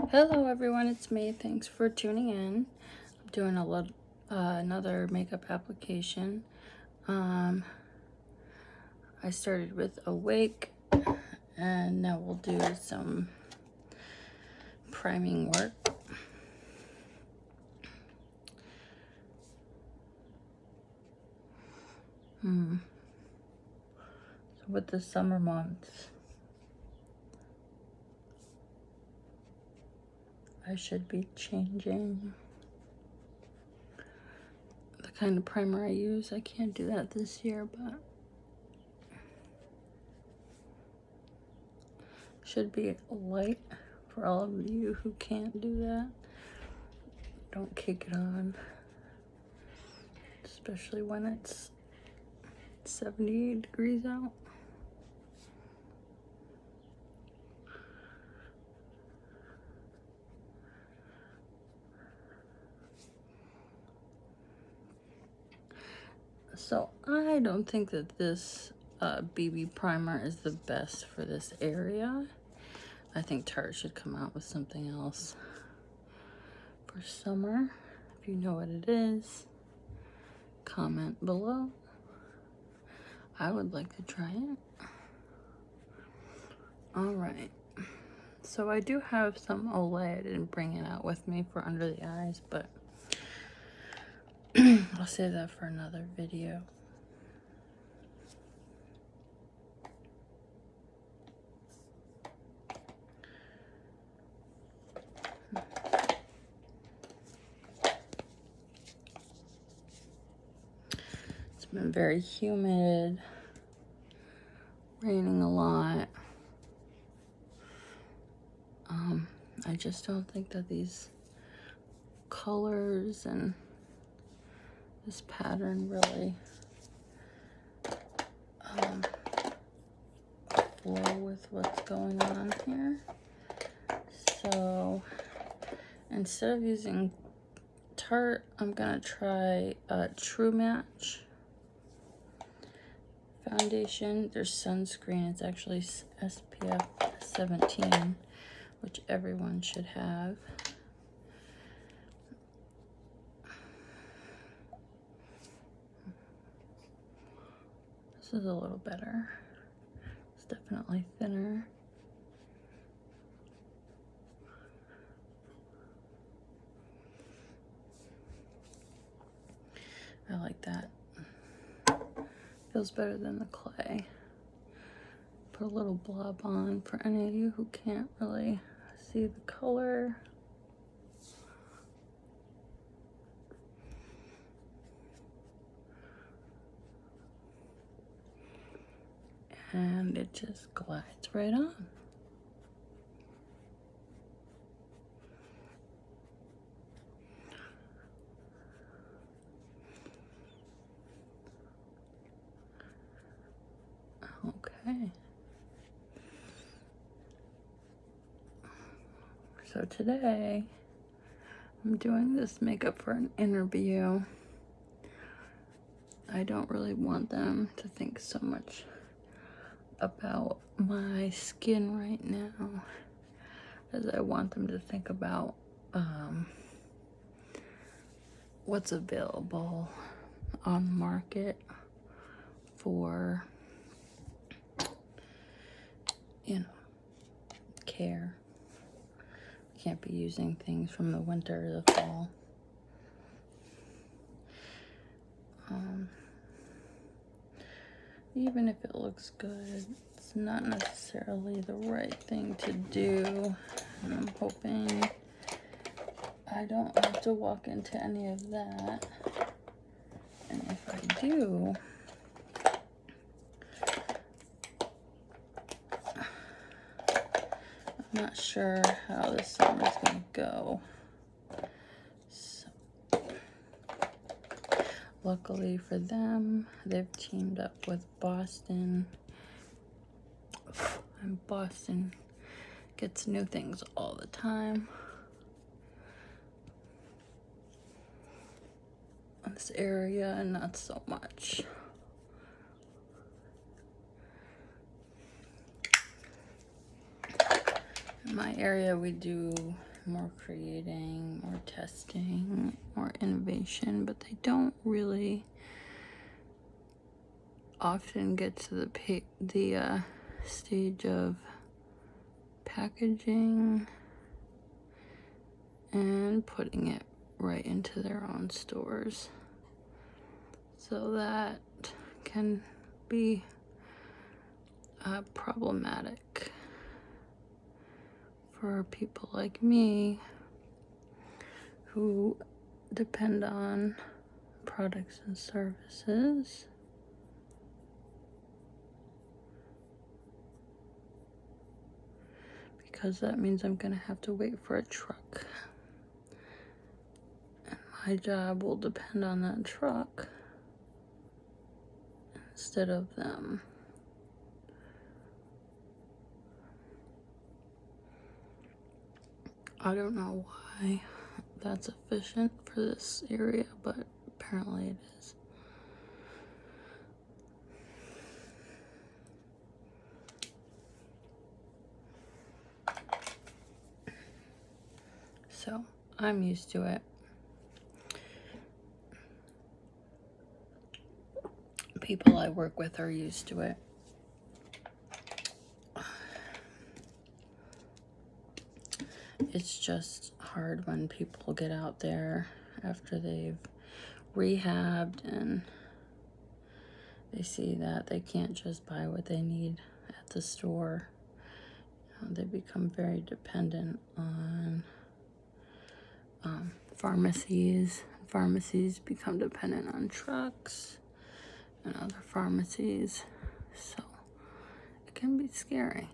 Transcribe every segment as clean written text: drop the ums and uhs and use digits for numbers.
Hello everyone, it's me. Thanks for tuning in. I'm doing another makeup application. I started with Awake, and now we'll do some priming work. So with the summer months, I should be changing the kind of primer I use. I can't do that this year, but should be light for all of you who can't do that. Don't kick it on, especially when it's 78 degrees out. So I don't think that this BB primer is the best for this area. I think Tarte should come out with something else for summer. If you know what it is, comment below. I would like to try it. All right. So I do have some Olay. I didn't bring it out with me for under the eyes, but I'll save that for another video. It's been very humid, raining a lot. I just don't think that these colors and this pattern really flow with what's going on here. So instead of using Tarte, I'm gonna try True Match foundation. Their sunscreen, it's actually SPF 17, which everyone should have. This is a little better. It's definitely thinner. I like that. Feels better than the clay. Put a little blob on for any of you who can't really see the color. And it just glides right on. Okay. So today, I'm doing this makeup for an interview. I don't really want them to think so much about my skin right now, as I want them to think about what's available on the market for, you know, care. Can't be using things from the winter to the fall. Even if it looks good, it's not necessarily the right thing to do. And I'm hoping I don't have to walk into any of that. And if I do, I'm not sure how this summer's gonna go. So, luckily for them, they've teamed up with Boston. And Boston gets new things all the time. In this area, not so much. In my area, we do more creating, more testing, more innovation, but they don't really often get to the stage of packaging and putting it right into their own stores. So that can be problematic for people like me who depend on products and services. Because that means I'm gonna have to wait for a truck. And my job will depend on that truck instead of them. I don't know why that's efficient for this area, but apparently it is. So I'm used to it. People I work with are used to it. It's just hard when people get out there after they've rehabbed and they see that they can't just buy what they need at the store. They become very dependent on pharmacies. Pharmacies become dependent on trucks and other pharmacies. So it can be scary.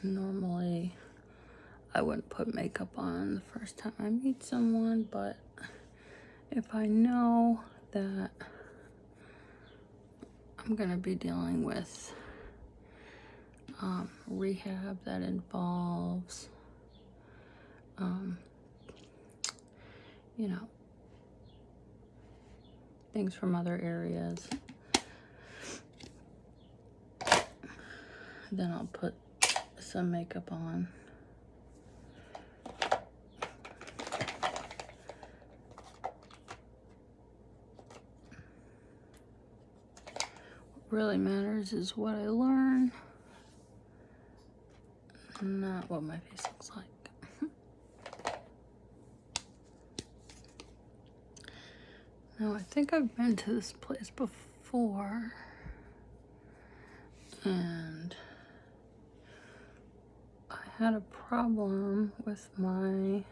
Normally, I wouldn't put makeup on the first time I meet someone, but if I know that I'm gonna be dealing with rehab that involves, you know, things from other areas, then I'll put some makeup on. What really matters is what I learn, not what my face looks like. Now, I think I've been to this place before, and I had a problem with my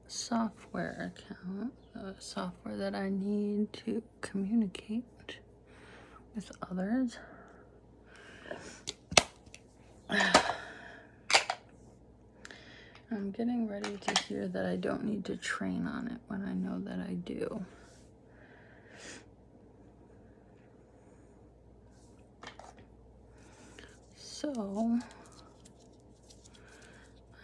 software account, the software that I need to communicate with others. I'm getting ready to hear that I don't need to train on it when I know that I do. So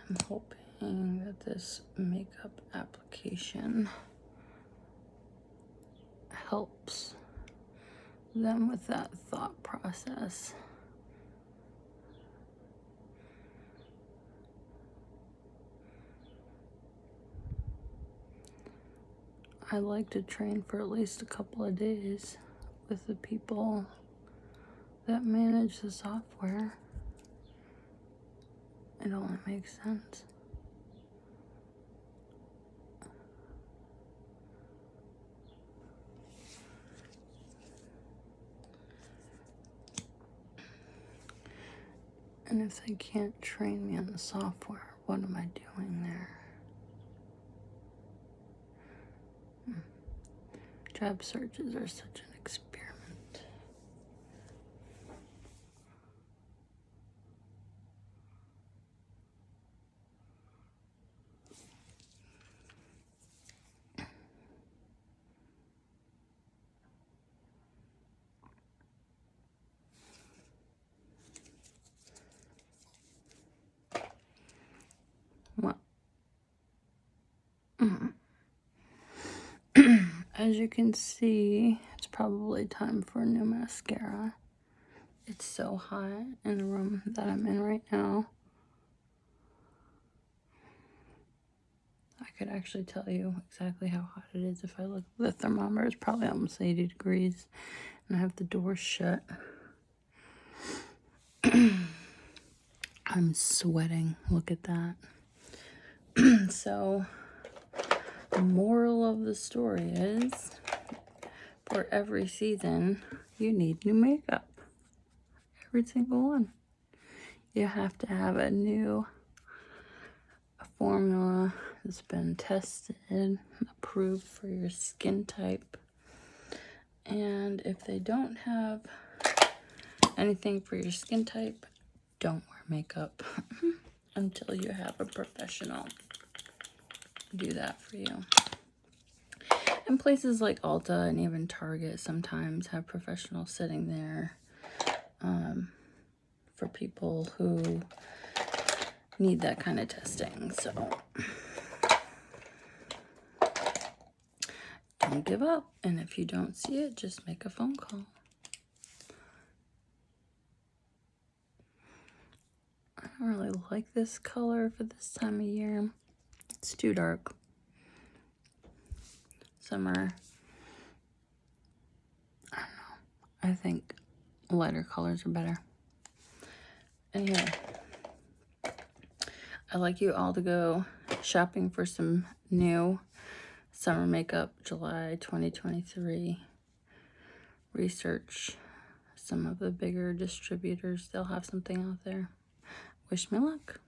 I'm hoping that this makeup application helps them with that thought process. I like to train for at least a couple of days with the people that manage the software. It only makes sense. And if they can't train me on the software, what am I doing there? Job searches are such an experiment. Well, as you can see, it's probably time for a new mascara. It's so hot in the room that I'm in right now. I could actually tell you exactly how hot it is if I look. The thermometer is probably almost 80 degrees, and I have the door shut. I'm sweating. Look at that. So, the moral of the story is, for every season, you need new makeup. Every single one. You have to have a new formula that's been tested, approved for your skin type. And if they don't have anything for your skin type, don't wear makeup until you have a professional do that for you. And places like Ulta and even Target sometimes have professionals sitting there for people who need that kind of testing. So don't give up. And if you don't see it, just make a phone call. I don't really like this color for this time of year. It's too dark. Summer, I don't know. I think lighter colors are better. Anyway, I'd like you all to go shopping for some new summer makeup, July 2023. Research some of the bigger distributors. They'll have something out there. Wish me luck.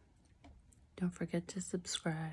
Don't forget to subscribe.